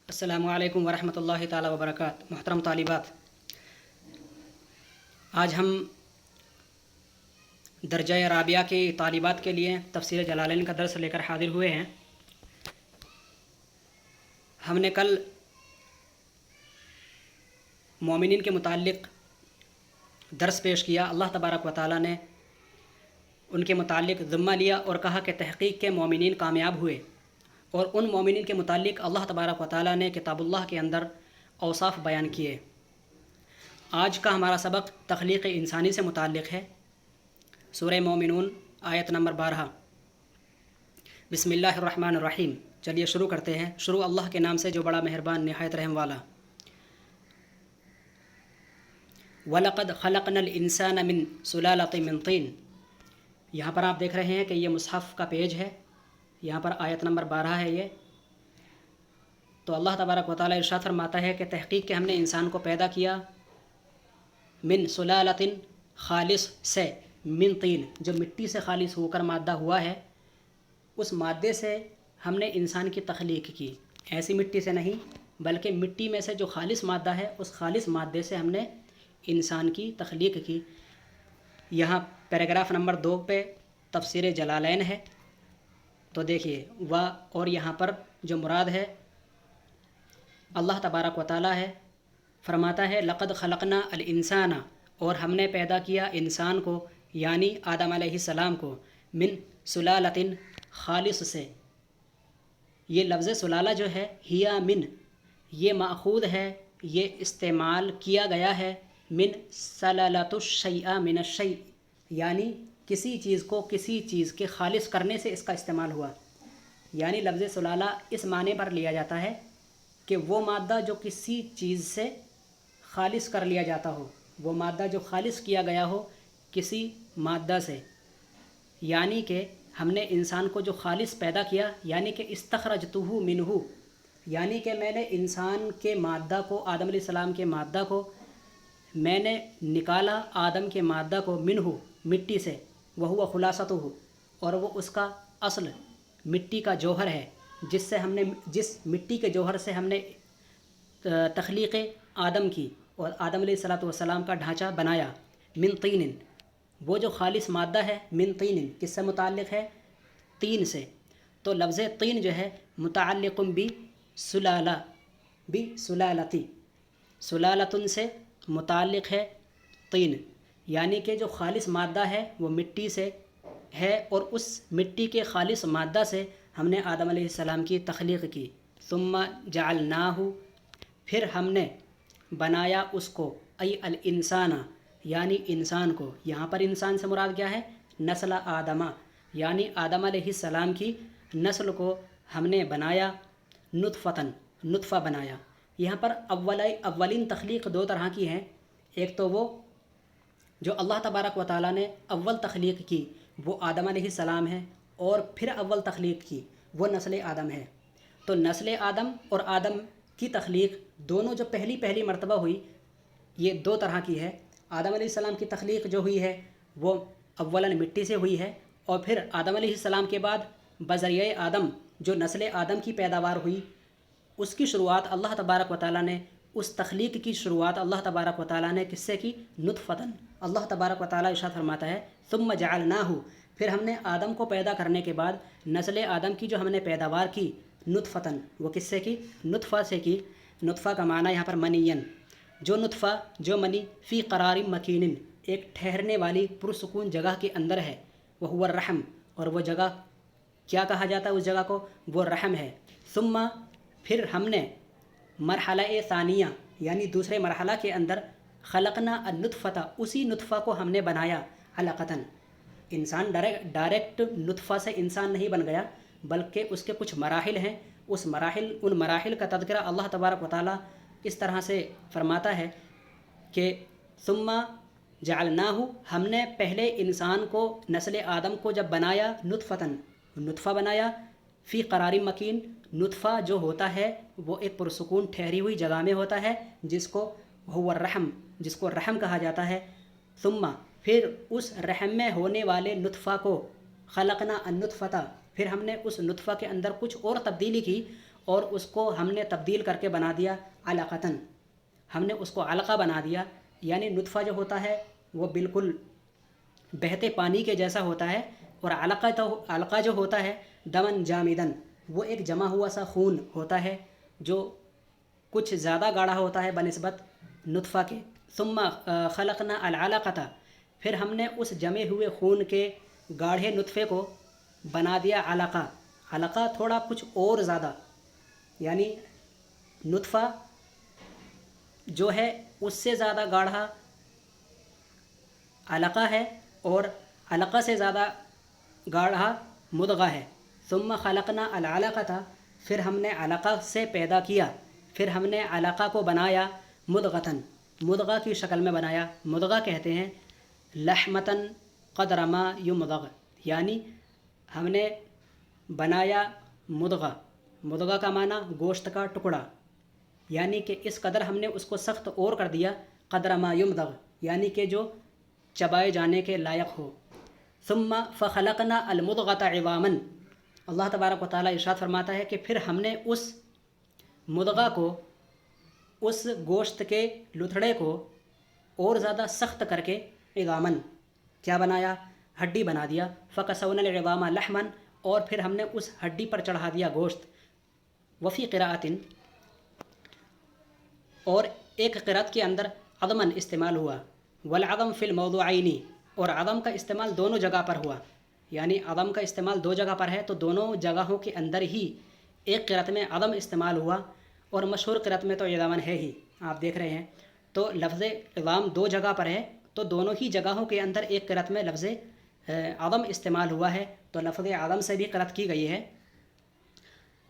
السلام علیکم ورحمۃ اللہ تعالی وبرکاتہ۔ محترم طالبات، آج ہم درجہ رابعہ کی طالبات کے لیے تفسیر جلالین کا درس لے کر حاضر ہوئے ہیں۔ ہم نے کل مومنین کے متعلق درس پیش کیا۔ اللہ تبارک و تعالی نے ان کے متعلق ذمہ لیا اور کہا کہ تحقیق کے مومنین کامیاب ہوئے، اور ان مومنین کے متعلق اللہ تبارک و تعالی نے کتاب اللہ کے اندر اوصاف بیان کیے۔ آج کا ہمارا سبق تخلیق انسانی سے متعلق ہے۔ سورہ مومنون آیت نمبر 12۔ بسم اللہ الرحمن الرحیم۔ چلیے شروع کرتے ہیں۔ شروع اللہ کے نام سے جو بڑا مہربان نہایت رحم والا۔ وَلَقَدْ خَلَقْنَا الْإِنسَانَ مِنْ سُلَالَةٍ مِنْ طِينٍ۔ یہاں پر آپ دیکھ رہے ہیں کہ یہ مصحف کا پیج ہے، یہاں پر آیت نمبر 12 ہے یہ۔ تو اللہ تبارک و تعالی ارشاد فرماتا ہے کہ تحقیق کہ ہم نے انسان کو پیدا کیا من سلالۃ خالص سے، من طین جو مٹی سے خالص ہو کر مادہ ہوا ہے، اس مادے سے ہم نے انسان کی تخلیق کی۔ ایسی مٹی سے نہیں بلکہ مٹی میں سے جو خالص مادہ ہے اس خالص مادے سے ہم نے انسان کی تخلیق کی۔ یہاں پیراگراف نمبر 2 پہ تفسیر جلالین ہے، تو دیکھیے اور یہاں پر جو مراد ہے اللہ تبارک و تعالی ہے، فرماتا ہے لقد خلقنا الانسان، اور ہم نے پیدا کیا انسان کو یعنی آدم علیہ السلام کو، من سلالۃ خالص سے۔ یہ لفظ سلالہ جو ہے ہیا من، یہ ماخوذ ہے، یہ استعمال کیا گیا ہے من سلالۃ الشیء من الشیء، یعنی کسی چیز کو کسی چیز کے خالص کرنے سے اس کا استعمال ہوا۔ یعنی لفظ سلالہ اس معنی پر لیا جاتا ہے کہ وہ مادہ جو کسی چیز سے خالص کر لیا جاتا ہو، وہ مادہ جو خالص کیا گیا ہو کسی مادہ سے، یعنی کہ ہم نے انسان کو جو خالص پیدا کیا، یعنی کہ استخرجتہ منہ، یعنی کہ میں نے انسان کے مادہ کو، آدم علیہ السلام کے مادہ کو میں نے نکالا، آدم کے مادہ کو، منہ مٹی سے، وہو خلاصتہ، اور وہ اس کا اصل مٹی کا جوہر ہے، جس مٹی کے جوہر سے ہم نے تخلیق آدم کی اور آدم علیہ السلام کا ڈھانچہ بنایا۔ من طین، وہ جو خالص مادہ ہے من طین کس سے متعلق ہے؟ طین سے۔ تو لفظ طین جو ہے متعلق بسلالہ، بسلالتی، سلالتن سے متعلق ہے طین، یعنی کہ جو خالص مادہ ہے وہ مٹی سے ہے، اور اس مٹی کے خالص مادہ سے ہم نے آدم علیہ السلام کی تخلیق کی۔ ثم جعلناہ، پھر ہم نے بنایا اس کو، ای الانسان یعنی انسان کو۔ یہاں پر انسان سے مراد کیا ہے؟ نسل آدمہ، یعنی آدم علیہ السلام کی نسل کو ہم نے بنایا، نطفتن، نطفہ بنایا۔ یہاں پر اولین تخلیق 2 طرح کی ہیں۔ ایک تو وہ جو اللہ تبارک و تعالیٰ نے اول تخلیق کی وہ آدم علیہ السلام ہے، اور پھر اول تخلیق کی وہ نسل آدم ہے۔ تو نسل آدم اور آدم کی تخلیق دونوں جو پہلی مرتبہ ہوئی، یہ 2 طرح کی ہے۔ آدم علیہ السلام کی تخلیق جو ہوئی ہے وہ اولاً مٹی سے ہوئی ہے، اور پھر آدم علیہ السلام کے بعد بذریعہ آدم جو نسل آدم کی پیداوار ہوئی، اس کی شروعات اللہ تبارک و تعالیٰ نے، اس تخلیق کی شروعات اللہ تبارک و تعالیٰ نے کس سے کی؟ نطفتن۔ اللہ تبارک و تعالیٰ ارشاد فرماتا ہے ثم جعلناہ، پھر ہم نے آدم کو پیدا کرنے کے بعد نسل آدم کی جو ہم نے پیداوار کی نطفتن، وہ کس سے کی؟ نطفہ سے کی۔ نطفہ کا معنی یہاں پر منین، جو نطفہ، جو منی، فی قرار مکین، ایک ٹھہرنے والی پرسکون جگہ کے اندر ہے، وہ الرحم، اور وہ جگہ کیا کہا جاتا ہے اس جگہ کو؟ وہ رحم ہے۔ ثم، پھر ہم نے مرحلہ ثانیہ یعنی دوسرے مرحلہ کے اندر خلقنا النطفہ، اسی نطفہ کو ہم نے بنایا علقتاً۔ انسان ڈائریکٹ نطفہ سے انسان نہیں بن گیا، بلکہ اس کے کچھ مراحل ہیں۔ ان مراحل کا تذکرہ اللہ تبارک و تعالیٰ اس طرح سے فرماتا ہے کہ ثم جعلناہ، ہم نے پہلے انسان کو، نسل آدم کو جب بنایا، نطفتاً، نطفہ بنایا، فی قرار مکین، نطفہ جو ہوتا ہے وہ ایک پرسکون ٹھہری ہوئی جگہ میں ہوتا ہے، جس کو هو الرحم، جس کو رحم کہا جاتا ہے۔ ثم، پھر اس رحم میں ہونے والے نطفہ کو، خلقنا النطفہ، پھر ہم نے اس نطفہ کے اندر کچھ اور تبدیلی کی، اور اس کو ہم نے تبدیل کر کے بنا دیا علقتاً، ہم نے اس کو علقہ بنا دیا، یعنی نطفہ جو ہوتا ہے وہ بالکل بہتے پانی کے جیسا ہوتا ہے، اور علقہ جو ہوتا ہے دمن جامدن، وہ ایک جمع ہوا سا خون ہوتا ہے جو کچھ زیادہ گاڑھا ہوتا ہے بنسبت نطفہ کے۔ ثم خلقنا العلقۃ، پھر ہم نے اس جمے ہوئے خون کے گاڑھے نطفے کو بنا دیا علقہ، علقہ تھوڑا کچھ اور زیادہ، یعنی نطفہ جو ہے اس سے زیادہ گاڑھا علقہ ہے، اور علقہ سے زیادہ گاڑھا مضغہ ہے۔ ثم خلقنا العلقۃ، پھر ہم نے علقہ سے پیدا کیا، پھر ہم نے علقہ کو بنایا مضغۃً، مضغہ کی شکل میں بنایا۔ مضغہ کہتے ہیں لحمۃً قدر ما یمضغ، یعنی ہم نے بنایا مضغہ، مضغہ کا معنی گوشت کا ٹکڑا، یعنی کہ اس قدر ہم نے اس کو سخت اور کر دیا، قدر ما یمضغ، یعنی کہ جو چبائے جانے کے لائق ہو۔ ثم فخلقنا المضغۃ عظاما، اللہ تبارک و تعالیٰ ارشاد فرماتا ہے کہ پھر ہم نے اس مضغہ کو، اس گوشت کے لتھڑے کو اور زیادہ سخت کر کے عظاماً کیا بنایا، ہڈی بنا دیا۔ فکسونا العظام لحما، اور پھر ہم نے اس ہڈی پر چڑھا دیا گوشت۔ وفی قراءۃ، اور ایک قرأت کے اندر عظماً استعمال ہوا، والعظم فی الموضوعین، اور عظم کا استعمال دونوں جگہ پر ہوا، یعنی عظم کا استعمال دو جگہ پر ہے تو دونوں جگہوں کے اندر ہی ایک قرأت میں عظم استعمال ہوا، اور مشہور قرأت میں تو عظاماً ہے ہی، آپ دیکھ رہے ہیں۔ تو لفظ عظام دو جگہ پر ہے تو دونوں ہی جگہوں کے اندر ایک قرأت میں لفظ عظم استعمال ہوا ہے، تو لفظ عظم سے بھی قرأت کی گئی ہے۔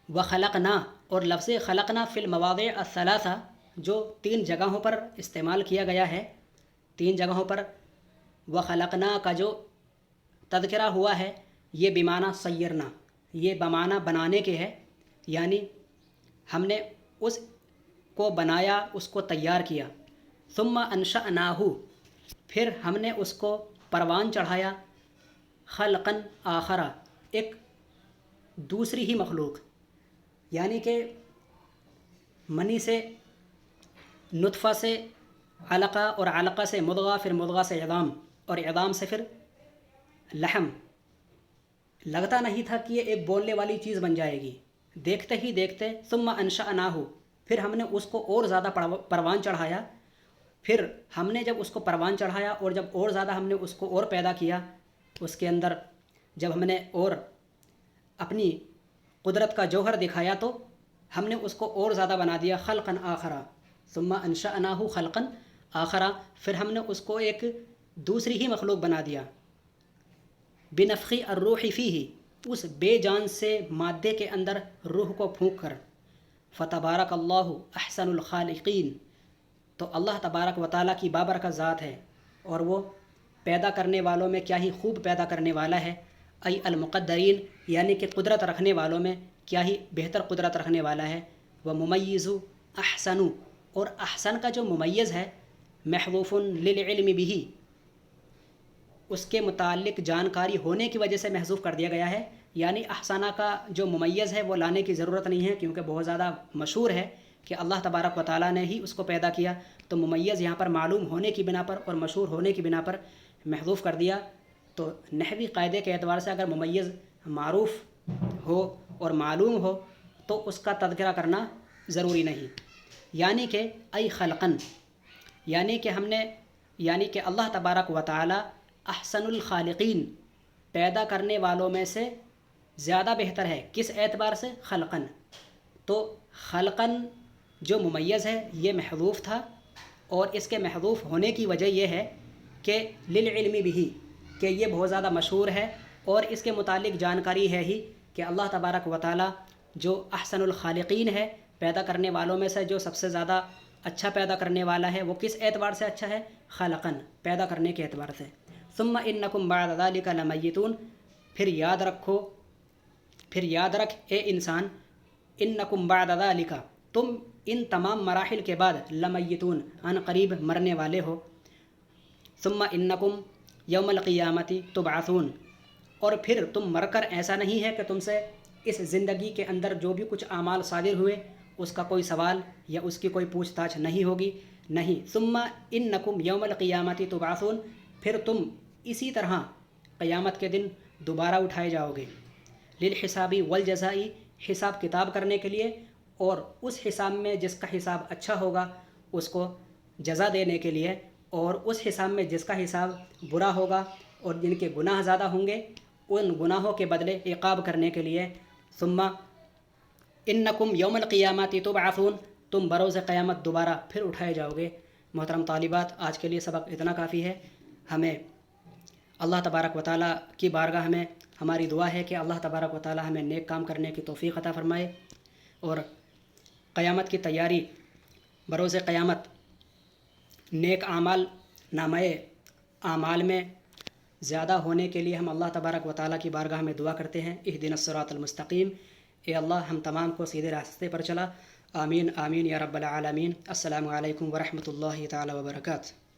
وخلقنا، اور لفظ خلقنا فی المواضع الثلاثہ جو تین جگہوں پر استعمال کیا گیا ہے، تین جگہوں پر وخلقنا کا جو تذکرہ ہوا ہے یہ بمعنی سیرنا، یہ بمعنی بنانے کے ہے، یعنی ہم نے اس کو بنایا، اس کو تیار کیا۔ ثم انشأناہ، پھر ہم نے اس کو پروان چڑھایا، خلقا آخر، ایک دوسری ہی مخلوق، یعنی کہ منی سے نطفہ سے علقہ، اور علقہ سے مضغہ، پھر مضغہ سے عظام، اور عظام سے پھر لحم۔ لگتا نہیں تھا کہ یہ ایک بولنے والی چیز بن جائے گی، دیکھتے ہی دیکھتے ثم انشأناہ، پھر ہم نے اس کو اور زیادہ پروان چڑھایا۔ پھر ہم نے جب اس کو پروان چڑھایا اور جب اور زیادہ ہم نے اس کو اور پیدا کیا، اس کے اندر جب ہم نے اور اپنی قدرت کا جوہر دکھایا تو ہم نے اس کو اور زیادہ بنا دیا، خلقا آخر۔ ثم انشأناہ خلقا آخر، پھر ہم نے اس کو ایک دوسری ہی مخلوق بنا دیا، بنفخ الروح فیہ، اس بے جان سے مادے کے اندر روح کو پھونک کر۔ فتبارک اللہ احسن الخالقین، تو اللہ تبارک و تعالیٰ کی بابرکت ذات ہے، اور وہ پیدا کرنے والوں میں کیا ہی خوب پیدا کرنے والا ہے۔ ای المقدرین، یعنی کہ قدرت رکھنے والوں میں کیا ہی بہتر قدرت رکھنے والا ہے۔ وہ ممیز احسن، اور احسن کا جو ممیز ہے محذوف للعلم بھی، اس کے متعلق جانکاری ہونے کی وجہ سے محذوف کر دیا گیا ہے، یعنی احسانہ کا جو ممیز ہے وہ لانے کی ضرورت نہیں ہے، کیونکہ بہت زیادہ مشہور ہے کہ اللہ تبارک و تعالیٰ نے ہی اس کو پیدا کیا، تو ممیز یہاں پر معلوم ہونے کی بنا پر اور مشہور ہونے کی بنا پر محذوف کر دیا۔ تو نحوی قاعدے کے اعتبار سے اگر ممیز معروف ہو اور معلوم ہو تو اس کا تذکرہ کرنا ضروری نہیں۔ یعنی کہ ای خلقن، یعنی کہ ہم نے، یعنی کہ اللہ تبارک و تعالیٰ احسن الخالقین، پیدا کرنے والوں میں سے زیادہ بہتر ہے، کس اعتبار سے؟ خلقن، تو خلقن جو ممیز ہے یہ محذوف تھا، اور اس کے محذوف ہونے کی وجہ یہ ہے کہ للعلم بھی، کہ یہ بہت زیادہ مشہور ہے اور اس کے متعلق جانکاری ہے ہی کہ اللہ تبارک و تعالیٰ جو احسن الخالقین ہے، پیدا کرنے والوں میں سے جو سب سے زیادہ اچھا پیدا کرنے والا ہے، وہ کس اعتبار سے اچھا ہے؟ خلقن، پیدا کرنے کے اعتبار سے۔ ثم انکم بعد ذلک لمیتون، پھر یاد رکھ اے انسان، انکم بعد ذلک، تم ان تمام مراحل کے بعد لمیتون، ان قریب مرنے والے ہو۔ ثم انکم یوم القیامت تبعثون، اور پھر تم مر کر ایسا نہیں ہے کہ تم سے اس زندگی کے اندر جو بھی کچھ اعمال صادر ہوئے اس کا کوئی سوال یا اس کی کوئی پوچھ تاچھ نہیں ہوگی، نہیں۔ ثم انکم یوم القیامت تبعثون، پھر تم اسی طرح قیامت کے دن دوبارہ اٹھائے جاؤ گے، للحسابی والجزائی، حساب کتاب کرنے کے لیے، اور اس حساب میں جس کا حساب اچھا ہوگا اس کو جزا دینے کے لیے، اور اس حساب میں جس کا حساب برا ہوگا اور جن کے گناہ زیادہ ہوں گے ان گناہوں کے بدلے عقاب کرنے کے لیے۔ ثم انکم یوم القیامت تبعثون، تم بروز قیامت دوبارہ پھر اٹھائے جاؤ گے۔ محترم طالبات، آج کے لیے سبق اتنا کافی ہے۔ ہمیں اللہ تبارک و تعالیٰ کی بارگاہ میں ہماری دعا ہے کہ اللہ تبارک و تعالیٰ ہمیں نیک کام کرنے کی توفیق عطا فرمائے، اور قیامت کی تیاری، بروز قیامت نیک اعمال نامہ اعمال میں زیادہ ہونے کے لیے ہم اللہ تبارک و تعالیٰ کی بارگاہ میں دعا کرتے ہیں، اہدنا الصراط المستقیم، اے اللہ ہم تمام کو سیدھے راستے پر چلا، آمین آمین یا رب العالمین۔ السلام علیکم ورحمۃ اللہ تعالیٰ وبرکاتہ۔